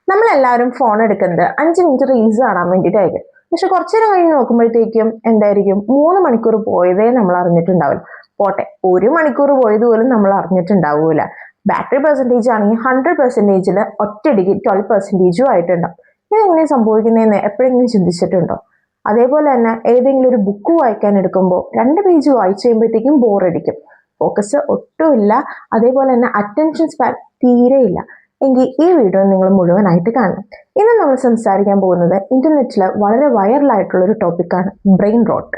നമ്മളെല്ലാവരും ഫോൺ എടുക്കുന്നത് 5 minute reels കാണാൻ വേണ്ടിയിട്ടായിരിക്കും. പക്ഷെ കുറച്ചു നേരം കഴിഞ്ഞ് നോക്കുമ്പോഴത്തേക്കും എന്തായിരിക്കും 3 മണിക്കൂർ പോയതേ നമ്മൾ അറിഞ്ഞിട്ടുണ്ടാവില്ല. പോട്ടെ, 1 മണിക്കൂർ പോയത് പോലും നമ്മൾ അറിഞ്ഞിട്ടുണ്ടാവൂല. ബാറ്ററി പെർസെൻറ്റേജ് ആണെങ്കിൽ 100%-ൽ ഒറ്റയടിക്ക് 12% ആയിട്ടുണ്ടാവും. ഇതെങ്ങനെ സംഭവിക്കുന്നതെന്ന് എപ്പോഴെങ്കിലും ചിന്തിച്ചിട്ടുണ്ടോ? അതേപോലെ തന്നെ ഏതെങ്കിലും ഒരു ബുക്ക് വായിക്കാൻ എടുക്കുമ്പോൾ 2 പേജ് വായിച്ചു കഴിയുമ്പോഴത്തേക്കും ബോറടിക്കും. ഫോക്കസ് ഒട്ടുമില്ല. അതേപോലെ തന്നെ അറ്റൻഷൻ സ്പാൻ തീരെയില്ല. എങ്കിൽ ഈ വീഡിയോ നിങ്ങൾ മുഴുവനായിട്ട് കാണണം. ഇന്ന് നമ്മൾ സംസാരിക്കാൻ പോകുന്നത് ഇന്റർനെറ്റിൽ വളരെ വൈറലായിട്ടുള്ള ഒരു ടോപ്പിക്കാണ് ബ്രെയിൻ റോട്ട്.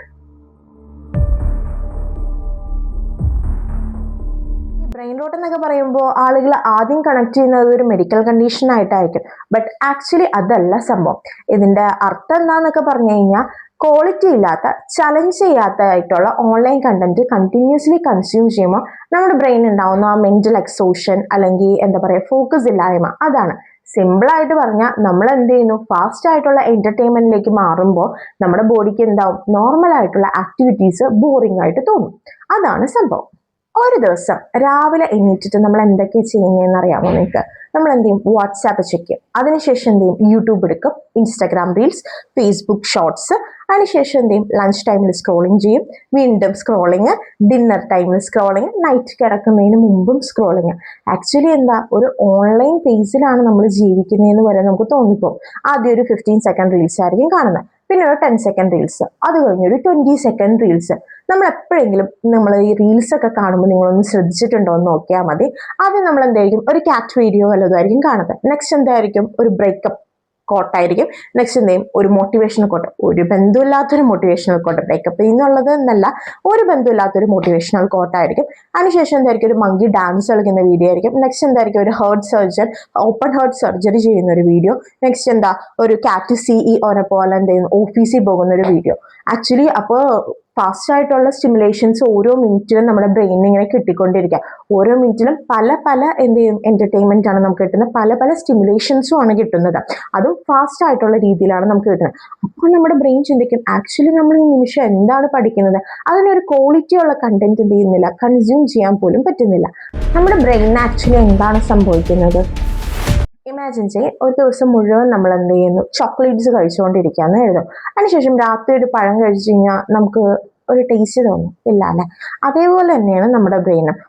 ബ്രെയിൻ റോട്ട് എന്നൊക്കെ പറയുമ്പോൾ ആളുകൾ ആദ്യം കണക്ട് ചെയ്യുന്നത് ഒരു മെഡിക്കൽ കണ്ടീഷൻ ആയിട്ടായിരിക്കും. ബട്ട് ആക്ച്വലി അതല്ല സംഭവം. ഇതിന്റെ അർത്ഥം എന്താന്നൊക്കെ പറഞ്ഞു കഴിഞ്ഞാൽ ക്വാളിറ്റി ഇല്ലാത്ത, ചലഞ്ച് ചെയ്യാത്തതായിട്ടുള്ള ഓൺലൈൻ കണ്ടന്റ് കണ്ടിന്യൂസ്ലി കൺസ്യൂം ചെയ്യുമ്പോൾ നമ്മുടെ ബ്രെയിൻ ഉണ്ടാവുന്ന ആ മെന്റൽ എക്സോഷൻ അല്ലെങ്കിൽ എന്താ പറയുക ഫോക്കസ് ഇല്ലായ്മ, അതാണ്. സിമ്പിളായിട്ട് പറഞ്ഞാൽ നമ്മൾ എന്ത് ചെയ്യുന്നു, ഫാസ്റ്റ് ആയിട്ടുള്ള എന്റർടൈൻമെന്റിലേക്ക് മാറുമ്പോൾ നമ്മുടെ ബോഡിക്ക് എന്താവും, നോർമൽ ആയിട്ടുള്ള ആക്ടിവിറ്റീസ് ബോറിംഗ് ആയിട്ട് തോന്നും. അതാണ് സംഭവം. ഒരു ദിവസം രാവിലെ എണീറ്റിട്ട് നമ്മൾ എന്തൊക്കെയാണ് ചെയ്യുന്നതെന്ന് അറിയാമോ നിങ്ങൾക്ക്? നമ്മൾ എന്ത് ചെയ്യും, വാട്സാപ്പ് ചെക്ക് ചെയ്യും. അതിനുശേഷം എന്ത് ചെയ്യും, യൂട്യൂബ് എടുക്കും, ഇൻസ്റ്റാഗ്രാം റീൽസ്, ഫേസ്ബുക്ക് ഷോർട്സ്. അതിനുശേഷം എന്ത് ചെയ്യും, ലഞ്ച് ടൈമിൽ സ്ക്രോളിങ് ചെയ്യും, വീണ്ടും സ്ക്രോളിങ്, ഡിന്നർ ടൈമിൽ സ്ക്രോളിങ്, നൈറ്റ് കിടക്കുന്നതിന് മുമ്പും സ്ക്രോളിങ്. ആക്ച്വലി എന്താ, ഒരു ഓൺലൈൻ പേജിലാണ് നമ്മൾ ജീവിക്കുന്നതെന്ന് വരെ നമുക്ക് തോന്നിപ്പോകും. ആദ്യം ഒരു 15 സെക്കൻഡ് റീൽസ് ആയിരിക്കും കാണുന്നത്, പിന്നെ ഒരു 10 സെക്കൻഡ് റീൽസ്, അത് കഴിഞ്ഞ് ഒരു 20 സെക്കൻഡ് റീൽസ്. നമ്മൾ എപ്പോഴെങ്കിലും നമ്മൾ ഈ റീൽസ് ഒക്കെ കാണുമ്പോൾ നിങ്ങളൊന്ന് ശ്രദ്ധിച്ചിട്ടുണ്ടോ എന്ന് നോക്കിയാൽ മതി. ആദ്യം നമ്മൾ എന്തായിരിക്കും, ഒരു കാറ്റ് വീഡിയോ വല്ലതായിരിക്കും കാണുന്നത്. നെക്സ്റ്റ് എന്തായിരിക്കും, ഒരു ബ്രേക്കപ്പ് കോട്ടായിരിക്കും. നെക്സ്റ്റ് എന്ത് ചെയ്യും, ഒരു മോട്ടിവേഷണൽ കോട്ട്. ഒരു ബന്ധമില്ലാത്തൊരു മോട്ടിവേഷണൽ കോട്ട്, ബ്രേക്കപ്പ് എന്നുള്ളത് എന്നല്ല, ഒരു ബന്ധമില്ലാത്തൊരു മോട്ടിവേഷണൽ കോട്ടായിരിക്കും. അതിനുശേഷം എന്തായിരിക്കും, ഒരു മങ്കി ഡാൻസ് കളിക്കുന്ന വീഡിയോ ആയിരിക്കും. നെക്സ്റ്റ് എന്തായിരിക്കും, ഒരു heart surgeon, open heart surgery ചെയ്യുന്ന ഒരു വീഡിയോ. നെക്സ്റ്റ് എന്താ, ഒരു കാറ്റ് സിഇഒനെ പോലെ എന്ത് ചെയ്യുന്നു, ഓഫീസിൽ പോകുന്ന ഒരു വീഡിയോ. ആക്ച്വലി അപ്പോൾ ഫാസ്റ്റ് ആയിട്ടുള്ള സ്റ്റിമുലേഷൻസ് ഓരോ മിനിറ്റിലും നമ്മുടെ ബ്രെയിനിന് ഇങ്ങനെ കിട്ടിക്കൊണ്ടിരിക്കുക. ഓരോ മിനിറ്റിലും പല പല എന്ത് ചെയ്യും, എന്റർടൈൻമെന്റ് ആണ് നമുക്ക് കിട്ടുന്നത്, പല പല സ്റ്റിമുലേഷൻസും ആണ് കിട്ടുന്നത്. അതും ഫാസ്റ്റ് ആയിട്ടുള്ള രീതിയിലാണ് നമുക്ക് കിട്ടുന്നത്. അപ്പോൾ നമ്മുടെ ബ്രെയിൻ ചിന്തിക്കും, ആക്ച്വലി നമ്മൾ ഈ നിമിഷം എന്താണ് പഠിക്കുന്നത്, അതിനൊരു ക്വാളിറ്റി ഉള്ള കണ്ടന്റ് എന്ത് ചെയ്യുന്നില്ല, കൺസ്യൂം ചെയ്യാൻ പോലും പറ്റുന്നില്ല. നമ്മുടെ ബ്രെയിനിന് ആക്ച്വലി എന്താണ് സംഭവിക്കുന്നത്? ഇമാജിൻ ചെയ്യും, ഒരു ദിവസം മുഴുവൻ നമ്മൾ എന്ത് ചെയ്യുന്നു, ചോക്ലേറ്റ്സ് കഴിച്ചുകൊണ്ടിരിക്കുകയെന്ന് എഴുതും. അതിനുശേഷം രാത്രി ഒരു പഴം കഴിച്ചു കഴിഞ്ഞാൽ നമുക്ക് ഒരു ടേസ്റ്റ് തോന്നും, ഇല്ല അല്ലെ? അതേപോലെ തന്നെയാണ് നമ്മുടെ ബ്രെയിനും.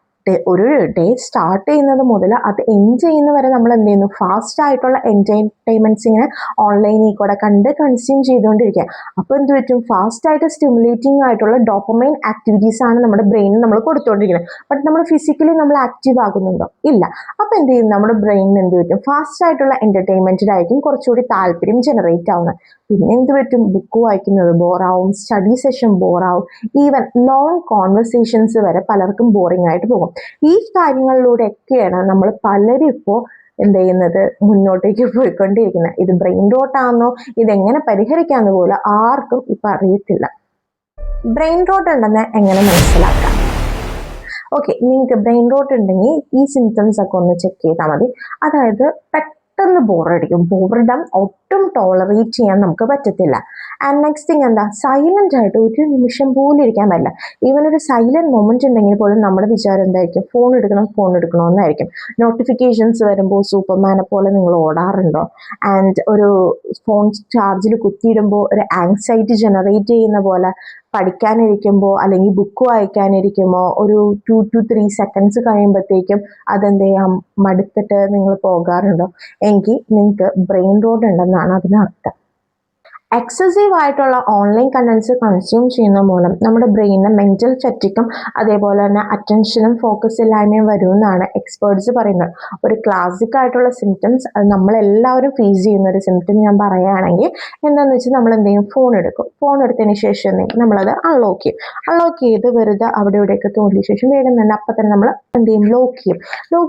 ഒരു ഡേ സ്റ്റാർട്ട് ചെയ്യുന്നത് മുതൽ അത് എൻഡ് ചെയ്യുന്ന വരെ നമ്മൾ എന്ത് ചെയ്യുന്നു, ഫാസ്റ്റ് ആയിട്ടുള്ള എന്റർടൈൻമെന്റ്സ് ഇങ്ങനെ ഓൺലൈനിൽ കൂടെ കണ്ട് കൺസ്യൂം ചെയ്തുകൊണ്ടിരിക്കുക. അപ്പോൾ എന്ത് പറ്റും, ഫാസ്റ്റ് ആയിട്ട് സ്റ്റിമുലേറ്റിംഗ് ആയിട്ടുള്ള ഡോപ്പമൈൻ ആക്ടിവിറ്റീസ് ആണ് നമ്മുടെ ബ്രെയിനിന് നമ്മൾ കൊടുത്തുകൊണ്ടിരിക്കുന്നത്. ബട്ട് നമ്മൾ ഫിസിക്കലി നമ്മൾ ആക്റ്റീവ് ആകുന്നുണ്ടോ? ഇല്ല. അപ്പോൾ എന്ത് ചെയ്യും, നമ്മുടെ ബ്രെയിനിന് എന്ത് പറ്റും, ഫാസ്റ്റ് ആയിട്ടുള്ള എന്റർടൈൻമെന്റിലായിരിക്കും കുറച്ചുകൂടി താല്പര്യം ജനറേറ്റ് ആവുന്നത്. പിന്നെ എന്ത് പറ്റും, ബുക്ക് വായിക്കുന്നത് ബോറാവും, സ്റ്റഡി സെഷൻ ബോറാവും, ഈവൻ ലോങ് കോൺവെർസേഷൻസ് വരെ പലർക്കും ബോറിംഗ് ആയിട്ട് പോകും. ഈ കാര്യങ്ങളിലൂടെയൊക്കെയാണ് നമ്മൾ പലരും ഇപ്പോൾ എന്ത് ചെയ്യുന്നത്, മുന്നോട്ടേക്ക് പോയിക്കൊണ്ടിരിക്കുന്നത്. ഇത് ബ്രെയിൻ റോട്ടാണോ, ഇതെങ്ങനെ പരിഹരിക്കാമെന്ന് പോലും ആർക്കും ഇപ്പം അറിയത്തില്ല. ബ്രെയിൻ റോട്ട് ഉണ്ടെന്ന് എങ്ങനെ മനസ്സിലാക്കാം? ഓക്കെ, നിങ്ങൾക്ക് ബ്രെയിൻ റോട്ട് ഉണ്ടെങ്കിൽ ഈ സിംറ്റംസ് ഒക്കെ ഒന്ന് ചെക്ക് ചെയ്താൽ മതി. അതായത് പെട്ടെന്ന് ബോറടിക്കും, ബോർഡം ഒട്ടും ടോളറേറ്റ് ചെയ്യാൻ നമുക്ക് പറ്റത്തില്ല. ആൻഡ് നെക്സ്റ്റ് തിങ് എന്താ, സൈലന്റ് ആയിട്ട് ഒരു നിമിഷം പോലും ഇരിക്കാൻ പറ്റില്ല. ഈവൻ ഒരു സൈലന്റ് മൊമെന്റ് ഉണ്ടെങ്കിൽ പോലും നമ്മുടെ വിചാരം എന്തായിരിക്കും, ഫോൺ എടുക്കണമെന്നായിരിക്കും. നോട്ടിഫിക്കേഷൻസ് വരുമ്പോൾ സൂപ്പർമാനെ പോലെ നിങ്ങൾ ഓടാറുണ്ടോ? ആൻഡ് ഒരു ഫോൺ ചാർജിൽ കുത്തിയിടുമ്പോൾ ഒരു ആങ്സൈറ്റി ജനറേറ്റ് ചെയ്യുന്ന പോലെ പഠിക്കാനിരിക്കുമ്പോൾ അല്ലെങ്കിൽ ബുക്ക് വായിക്കാനിരിക്കുമ്പോൾ ഒരു 2 to 3 സെക്കൻഡ്സ് കഴിയുമ്പോഴത്തേക്കും അതെന്ത് ചെയ്യാം, മടുത്തിട്ട് നിങ്ങൾ പോകാറുണ്ടോ? എങ്കിൽ നിങ്ങൾക്ക് ബ്രെയിൻ റോട്ട് ഉണ്ടെന്നാണ് അതിനർത്ഥം. എക്സസീവ് ആയിട്ടുള്ള ഓൺലൈൻ കണ്ടന്റ്സ് കൺസ്യൂം ചെയ്യുന്ന മൂലം നമ്മുടെ ബ്രെയിനിന് മെന്റൽ ഫെറ്റിക്കും അതേപോലെ തന്നെ അറ്റൻഷനും ഫോക്കസ് ഇല്ലായ്മയും വരുമെന്നാണ് എക്സ്പേർട്സ് പറയുന്നത്. ഒരു ക്ലാസിക് ആയിട്ടുള്ള സിംറ്റംസ്, അത് നമ്മളെല്ലാവരും ഫേസ് ചെയ്യുന്ന ഒരു സിംറ്റം ഞാൻ പറയുകയാണെങ്കിൽ എന്താണെന്ന് വെച്ചാൽ, നമ്മൾ എന്ത് ചെയ്യും, ഫോൺ എടുക്കും. ഫോൺ എടുത്തതിന് ശേഷം നമ്മളത് അൺലോക്ക് ചെയ്ത് വെറുതെ അവിടെ ഇവിടെയൊക്കെ തോന്നിയ ശേഷം വേഗം തന്നെ അപ്പം തന്നെ നമ്മൾ എന്ത് ചെയ്യും, ലോക്ക്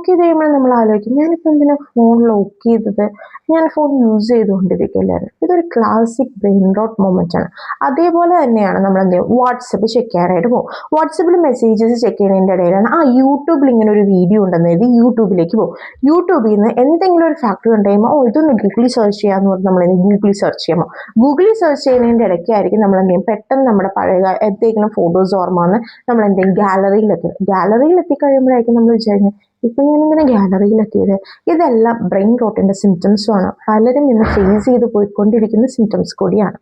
ചെയ്ത് കഴിയുമ്പോൾ നമ്മൾ ആലോചിക്കും, ഞാനിപ്പോൾ എന്തിനാ ഫോൺ ലോക്ക് ചെയ്തത്, ഞാൻ ഫോൺ യൂസ് ചെയ്തുകൊണ്ടിരിക്കില്ലായിരുന്നു. ഇതൊരു ക്ലാസിക് ബ്രെയിൻ റോട്ട് മൊമെന്റ് ആണ്. അതേപോലെ തന്നെയാണ് നമ്മൾ എന്ത് ചെയ്യും, വാട്സപ്പ് ചെക്ക് ചെയ്യാനായിട്ട് പോകും. വാട്സപ്പിൽ മെസ്സേജസ് ചെക്ക് ചെയ്യുന്നതിൻ്റെ ഇടയിലാണ് യൂട്യൂബിൽ ഇങ്ങനെ ഒരു വീഡിയോ ഉണ്ടെന്ന് എഴുതി യൂട്യൂബിലേക്ക് പോകും. യൂട്യൂബിൽ നിന്ന് എന്തെങ്കിലും ഒരു ഫാക്ടർ ഉണ്ടാകുമ്പോൾ ഇതൊന്ന് ഗൂഗിളിൽ സെർച്ച് ചെയ്യാമെന്ന് പറഞ്ഞ് നമ്മൾ ഗൂഗിളിൽ സെർച്ച് ചെയ്യുമ്പോൾ ഗൂഗിളിൽ സെർച്ച് ചെയ്യുന്നതിൻ്റെ ഇടയ്ക്കായിരിക്കും നമ്മൾ എന്ത് ചെയ്യും, പെട്ടെന്ന് നമ്മുടെ പഴയ എന്തെങ്കിലും ഫോട്ടോസ് ഓർമ്മ വന്ന് നമ്മൾ എന്തെങ്കിലും ഗാലറിയിൽ എത്തിക്കഴിയുമ്പോഴായിരിക്കും കഴിയുമ്പോഴായിരിക്കും നമ്മൾ വിചാരിക്കുന്നത് ഇപ്പം ഞാനിങ്ങനെ ഗാലറിയിലെത്തിയത്. ഇതെല്ലാം ബ്രെയിൻ റോട്ടിൻ്റെ സിംറ്റംസുമാണ്. പലരും ഇന്ന് ഫേസ് ചെയ്ത് പോയിക്കൊണ്ടിരിക്കുന്ന സിംറ്റംസ് കൂടിയാണ്.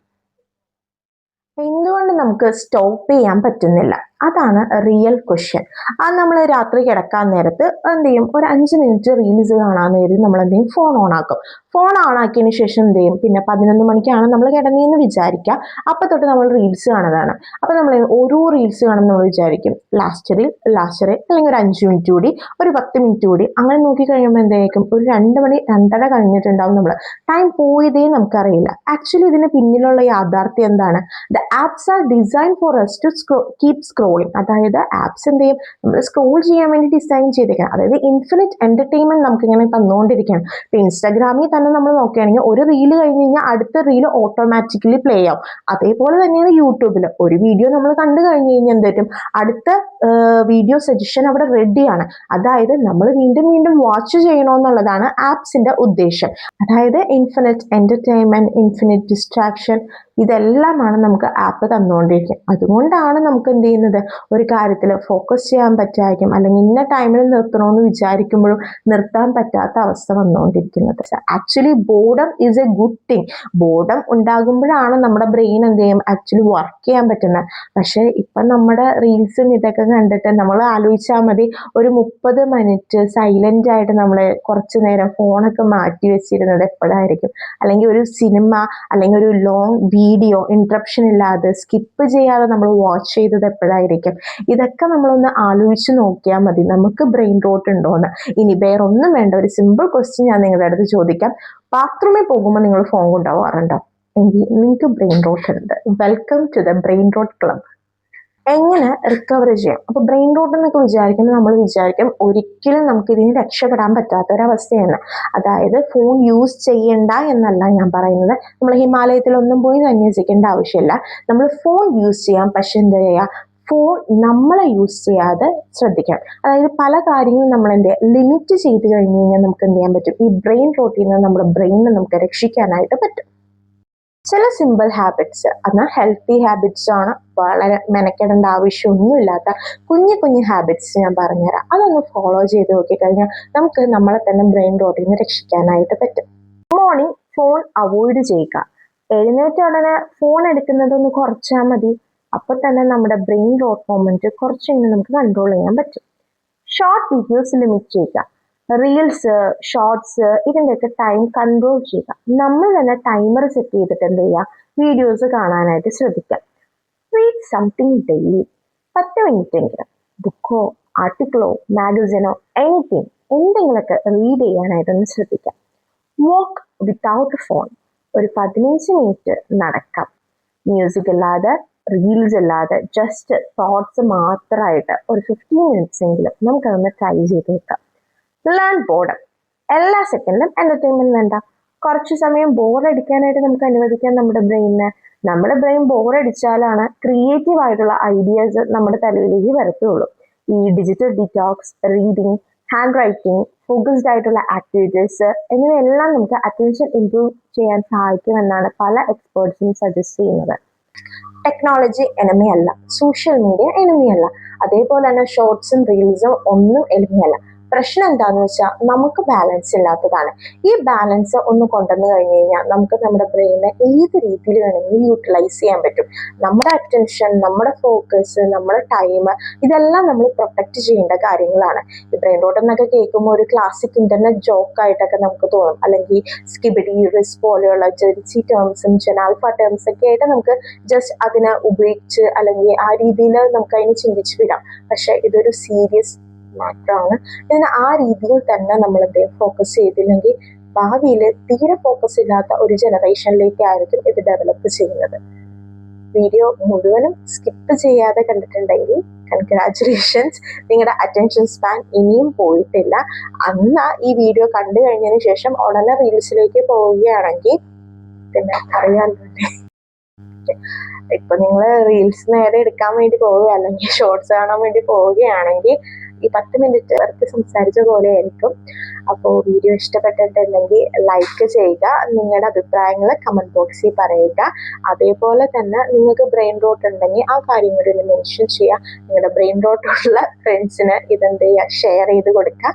എന്തുകൊണ്ട് നമുക്ക് സ്റ്റോപ്പ് ചെയ്യാൻ പറ്റുന്നില്ല? അതാണ് റിയൽ ക്വസ്റ്റ്യൻ. അത് നമ്മൾ രാത്രി കിടക്കാൻ നേരത്ത് എന്ത് ചെയ്യും, ഒരു 5 മിനിറ്റ് റീൽസ് കാണാൻ നേരം നമ്മൾ എന്ത് ചെയ്യും, ഫോൺ ഓൺ ആക്കും. ഫോൺ ഓൺ ആക്കിയതിന് ശേഷം എന്ത് ചെയ്യും, പിന്നെ 11 മണിക്കാണ് നമ്മൾ കിടന്നതെന്ന് വിചാരിക്കുക. അപ്പം തൊട്ട് നമ്മൾ റീൽസ് കാണുന്നതാണ്. അപ്പം നമ്മൾ ഓരോ റീൽസ് കാണുമ്പോൾ നമ്മൾ വിചാരിക്കും ലാസ്റ്റ് റീൽ അല്ലെങ്കിൽ ഒരു 5 മിനിറ്റ് കൂടി, ഒരു 10 മിനിറ്റ് കൂടി. അങ്ങനെ നോക്കി കഴിയുമ്പോൾ എന്തായിരിക്കും, ഒരു 2 മണി 2:30 കഴിഞ്ഞിട്ടുണ്ടാവും. നമ്മൾ ടൈം പോയതേ നമുക്കറിയില്ല. ആക്ച്വലി ഇതിന് പിന്നിലുള്ള യാഥാർത്ഥ്യം എന്താണ്? The apps are design for us to keep scrolling. അതായത് ആപ്സ് എന്ത് ചെയ്യും, നമ്മൾ സ്ക്രോൾ ചെയ്യാൻ വേണ്ടി ഡിസൈൻ ചെയ്തേക്കാം. അതായത് ഇൻഫിനിറ്റ് എന്റർടൈൻമെന്റ് നമുക്ക് ഇങ്ങനെ തന്നുകൊണ്ടിരിക്കുകയാണ്. ഇപ്പൊ ഇൻസ്റ്റാഗ്രാമിൽ തന്നെ നമ്മൾ നോക്കുകയാണെങ്കിൽ ഒരു റീല് കഴിഞ്ഞ് കഴിഞ്ഞാൽ അടുത്ത റീല് ഓട്ടോമാറ്റിക്കലി പ്ലേ ആവും. അതേപോലെ തന്നെയാണ് യൂട്യൂബിൽ. ഒരു വീഡിയോ നമ്മൾ കണ്ടു കഴിഞ്ഞ് കഴിഞ്ഞാൽ എന്ത് പറ്റും, അടുത്ത വീഡിയോ സജഷൻ അവിടെ റെഡിയാണ്. അതായത് നമ്മൾ വീണ്ടും വീണ്ടും വാച്ച് ചെയ്യണമെന്നുള്ളതാണ് ആപ്സിന്റെ ഉദ്ദേശം. അതായത് ഇൻഫിനിറ്റ് എന്റർടൈൻമെന്റ്, ഇൻഫിനിറ്റ് ഡിസ്ട്രാക്ഷൻ, ഇതെല്ലാമാണ് നമുക്ക് ആപ്പ് തന്നുകൊണ്ടിരിക്കുക. അതുകൊണ്ടാണ് നമുക്ക് എന്ത് ചെയ്യുന്നത്, ഒരു കാര്യത്തിൽ ഫോക്കസ് ചെയ്യാൻ പറ്റായിരിക്കും, അല്ലെങ്കിൽ ഇന്ന ടൈമിൽ നിർത്തണമെന്ന് വിചാരിക്കുമ്പോഴും നിർത്താൻ പറ്റാത്ത അവസ്ഥ വന്നുകൊണ്ടിരിക്കുന്നത്. Actually boredom is a good thing. Boredom ഉണ്ടാകുമ്പോഴാണ് നമ്മുടെ ബ്രെയിൻ എന്ത് ചെയ്യും, ആക്ച്വലി വർക്ക് ചെയ്യാൻ പറ്റുന്നത്. പക്ഷേ ഇപ്പം നമ്മുടെ റീൽസും ഇതൊക്കെ കണ്ടിട്ട് നമ്മൾ ആലോചിച്ചാൽ മതി, ഒരു 30 മിനിറ്റ് സൈലന്റ് ആയിട്ട് നമ്മൾ കുറച്ച് നേരം ഫോണൊക്കെ മാറ്റി വെച്ചിരുന്നത് എപ്പോഴായിരിക്കും, അല്ലെങ്കിൽ ഒരു സിനിമ അല്ലെങ്കിൽ ഒരു ലോങ് വീഡിയോ ഇന്ററപ്ഷൻ ഇല്ലാതെ സ്കിപ്പ് ചെയ്യാതെ നമ്മൾ വാച്ച് ചെയ്തത് എപ്പോഴായിരിക്കും. ഇതൊക്കെ നമ്മളൊന്ന് ആലോചിച്ച് നോക്കിയാൽ മതി, നമുക്ക് ബ്രെയിൻ റോട്ട് ഉണ്ടോയെന്ന്. ഇനി വേറെ ഒന്നും വേണ്ട, ഒരു സിമ്പിൾ ക്വസ്റ്റ്യൻ ഞാൻ നിങ്ങളുടെ അടുത്ത് ചോദിക്കാം. ബാത്റൂമിൽ പോകുമ്പോൾ നിങ്ങൾ ഫോൺ കൊണ്ടുപോകാറുണ്ടോ? എങ്കിൽ നിങ്ങൾക്ക് ബ്രെയിൻ റോട്ട് ഉണ്ട്. Welcome to the brain rot club. എങ്ങനെ റിക്കവർ ചെയ്യാം? അപ്പൊ ബ്രെയിൻ റോട്ട് എന്നൊക്കെ വിചാരിക്കുമ്പോൾ നമ്മൾ വിചാരിക്കും ഒരിക്കലും നമുക്ക് ഇതിന് രക്ഷപ്പെടാൻ പറ്റാത്ത ഒരവസ്ഥയാണ്. അതായത് ഫോൺ യൂസ് ചെയ്യണ്ട എന്നല്ല ഞാൻ പറയുന്നത്. നമ്മൾ ഹിമാലയത്തിലൊന്നും പോയി സന്യസിക്കേണ്ട ആവശ്യമില്ല. നമ്മൾ ഫോൺ യൂസ് ചെയ്യാം, പക്ഷെ എന്താ ചെയ്യുക, ഫോൺ നമ്മളെ യൂസ് ചെയ്യാതെ ശ്രദ്ധിക്കണം. അതായത് പല കാര്യങ്ങളും നമ്മൾ എന്ത് ചെയ്യുക, ലിമിറ്റ് ചെയ്ത് കഴിഞ്ഞ് കഴിഞ്ഞാൽ നമുക്ക് എന്ത് ചെയ്യാൻ പറ്റും, ഈ ബ്രെയിൻ റോട്ടിൽ നിന്ന് നമ്മുടെ ബ്രെയിനിനെ നമുക്ക് രക്ഷിക്കാനായിട്ട് പറ്റും. ചില സിമ്പിൾ ഹാബിറ്റ്സ്, എന്നാൽ ഹെൽത്തി ഹാബിറ്റ്സ് ആണ്, വളരെ മെനക്കെടേണ്ട ആവശ്യമൊന്നുമില്ലാത്ത കുഞ്ഞു കുഞ്ഞു ഹാബിറ്റ്സ് ഞാൻ പറഞ്ഞുതരാം. അതൊന്ന് ഫോളോ ചെയ്ത് നോക്കിക്കഴിഞ്ഞാൽ നമുക്ക് നമ്മളെ തന്നെ ബ്രെയിൻ റോട്ടിൽ നിന്ന് രക്ഷിക്കാനായിട്ട് പറ്റും. മോർണിംഗ് ഫോൺ അവോയ്ഡ് ചെയ്യുക. എഴുന്നേറ്റ ഉടനെ ഫോൺ എടുക്കുന്നതൊന്ന് കുറച്ചാൽ മതി. അപ്പോൾ തന്നെ നമ്മുടെ ബ്രെയിൻ റോട്ട് മൊമെന്റ് കുറച്ചെങ്കിലും നമുക്ക് കൺട്രോൾ ചെയ്യാൻ പറ്റും. ഷോർട്ട് വീഡിയോസ് ലിമിറ്റ് ചെയ്യുക. റീൽസ്, ഷോർട്സ്, ഇതിൻ്റെയൊക്കെ ടൈം കൺട്രോൾ ചെയ്യുക. നമ്മൾ തന്നെ ടൈമർ സെറ്റ് ചെയ്തിട്ട് എന്ത് ചെയ്യുക, വീഡിയോസ് കാണാനായിട്ട് ശ്രദ്ധിക്കുക. Read something daily. 10 മിനിറ്റ് എങ്കിലും ബുക്കോ ആർട്ടിക്കിളോ മാഗസിനോ എനിത്തിങ് എന്തെങ്കിലുമൊക്കെ റീഡ് ചെയ്യാനായിട്ടൊന്ന് ശ്രദ്ധിക്കാം. വാക്ക് വിത്തൗട്ട് ഫോൺ. ഒരു 15 മിനിറ്റ് നടക്കാം. മ്യൂസിക് ഇല്ലാതെ, റീൽസ് ഇല്ലാതെ, ജസ്റ്റ് തോട്ട്സ് മാത്രമായിട്ട് ഒരു 15 മിനിറ്റ്സ് എങ്കിലും നമുക്കതൊന്ന് ട്രൈ ചെയ്ത് നോക്കാം. Learn boredom. എല്ലാ സെക്കൻഡിലും എന്റർടൈൻമെന്റ് വേണ്ട. കുറച്ച് സമയം ബോറടിക്കാനായിട്ട് നമുക്ക് അനുവദിക്കാം നമ്മുടെ ബ്രെയിനിനെ. നമ്മുടെ ബ്രെയിൻ ബോറടിച്ചാലാണ് ക്രിയേറ്റീവ് ആയിട്ടുള്ള ഐഡിയാസ് നമ്മുടെ തലയിലേക്ക് വരത്തുള്ളൂ. ഈ digital detox, reading, hand writing, focused ആയിട്ടുള്ള ആക്ടിവിറ്റീസ് എന്നിവയെല്ലാം നമുക്ക് അറ്റൻഷൻ ഇംപ്രൂവ് ചെയ്യാൻ സഹായിക്കുമെന്നാണ് പല എക്സ്പേർട്സും സജസ്റ്റ് ചെയ്യുന്നത്. ടെക്നോളജി എനിമി അല്ല, സോഷ്യൽ മീഡിയ എനിമി അല്ല, അതേപോലെ തന്നെ ഷോർട്സും റീൽസും ഒന്നും എനിമി അല്ല. പ്രശ്നം എന്താന്ന് വെച്ചാൽ നമുക്ക് ബാലൻസ് ഇല്ലാത്തതാണ്. ഈ ബാലൻസ് ഒന്ന് കൊണ്ടുവന്ന് കഴിഞ്ഞ് കഴിഞ്ഞാൽ നമുക്ക് നമ്മുടെ ബ്രെയിനെ ഏത് രീതിയിൽ വേണമെങ്കിലും യൂട്ടിലൈസ് ചെയ്യാൻ പറ്റും. നമ്മുടെ അറ്റൻഷൻ, നമ്മുടെ ഫോക്കസ്, നമ്മുടെ ടൈം, ഇതെല്ലാം നമ്മൾ പ്രൊട്ടക്ട് ചെയ്യേണ്ട കാര്യങ്ങളാണ്. ഈ ബ്രെയിൻ റോട്ട് എന്നൊക്കെ കേൾക്കുമ്പോൾ ഒരു ക്ലാസിക് ഇന്റർനെറ്റ് ജോക്കായിട്ടൊക്കെ നമുക്ക് തോന്നും, അല്ലെങ്കിൽ സ്കിബിഡി റിസ് പോലെയുള്ള ജെൻസി ടേംസും ജെനാൽഫ ടേംസ് ഒക്കെ ആയിട്ട് നമുക്ക് ജസ്റ്റ് അതിനെ ഉപയോഗിച്ച് അല്ലെങ്കിൽ ആ രീതിയിൽ നമുക്ക് അതിനെ ചിന്തിച്ച് വിടാം. പക്ഷെ ഇതൊരു സീരിയസ് മാറ്ററാണ്. ഇതിന് ആ രീതിയിൽ തന്നെ നമ്മൾ എന്തെങ്കിലും ഫോക്കസ് ചെയ്തില്ലെങ്കിൽ ഭാവിയിൽ തീരെ ഫോക്കസ് ഇല്ലാത്ത ഒരു ജനറേഷനിലേക്കായിരിക്കും ഇത് ഡെവലപ്പ് ചെയ്യുന്നത്. വീഡിയോ മുഴുവനും സ്കിപ്പ് ചെയ്യാതെ കണ്ടിട്ടുണ്ടെങ്കിൽ കൺഗ്രാറ്റുലേഷൻസ്, നിങ്ങളുടെ അറ്റൻഷൻ സ്പാൻ ഇനിയും പോയിട്ടില്ല. അന്ന് ഈ വീഡിയോ കണ്ടു കഴിഞ്ഞതിന് ശേഷം ഉടനെ റീൽസിലേക്ക് പോവുകയാണെങ്കിൽ പിന്നെ അറിയാമല്ലോ. ഇപ്പൊ നിങ്ങൾ റീൽസ് നേരെ എടുക്കാൻ വേണ്ടി പോവുക അല്ലെങ്കിൽ ഷോർട്സ് കാണാൻ വേണ്ടി പോവുകയാണെങ്കിൽ ഈ 10 മിനിറ്റ് വെറുതെ സംസാരിച്ച പോലെ ആയിരിക്കും. അപ്പോൾ വീഡിയോ ഇഷ്ടപ്പെട്ടിട്ടുണ്ടെങ്കിൽ ലൈക്ക് ചെയ്യുക, നിങ്ങളുടെ അഭിപ്രായങ്ങൾ കമൻറ്റ് ബോക്സിൽ പറയുക. അതേപോലെ തന്നെ നിങ്ങൾക്ക് ബ്രെയിൻ റോട്ട് ഉണ്ടെങ്കിൽ ആ കാര്യം കൂടി ഒന്ന് മെൻഷൻ ചെയ്യുക. നിങ്ങളുടെ ബ്രെയിൻ റോട്ടുള്ള ഫ്രണ്ട്സിന് ഇതെന്ത് ചെയ്യുക, ഷെയർ ചെയ്ത് കൊടുക്കുക.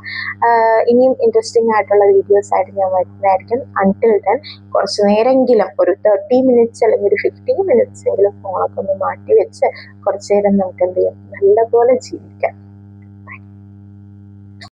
ഇനിയും ഇൻട്രസ്റ്റിംഗ് ആയിട്ടുള്ള വീഡിയോസ് ആയിട്ട് ഞാൻ വരുന്നതായിരിക്കും. അൺടിൽ ദെൻ കുറച്ച് നേരമെങ്കിലും ഒരു 30 മിനിറ്റ്സ് അല്ലെങ്കിൽ ഒരു 15 മിനിറ്റ്സ് എങ്കിലും ഫോണൊക്കെ ഒന്ന് മാറ്റി വെച്ച് കുറച്ച് നേരം നമുക്ക് എന്ത് ചെയ്യാം, നല്ലപോലെ ജീവിക്കാം.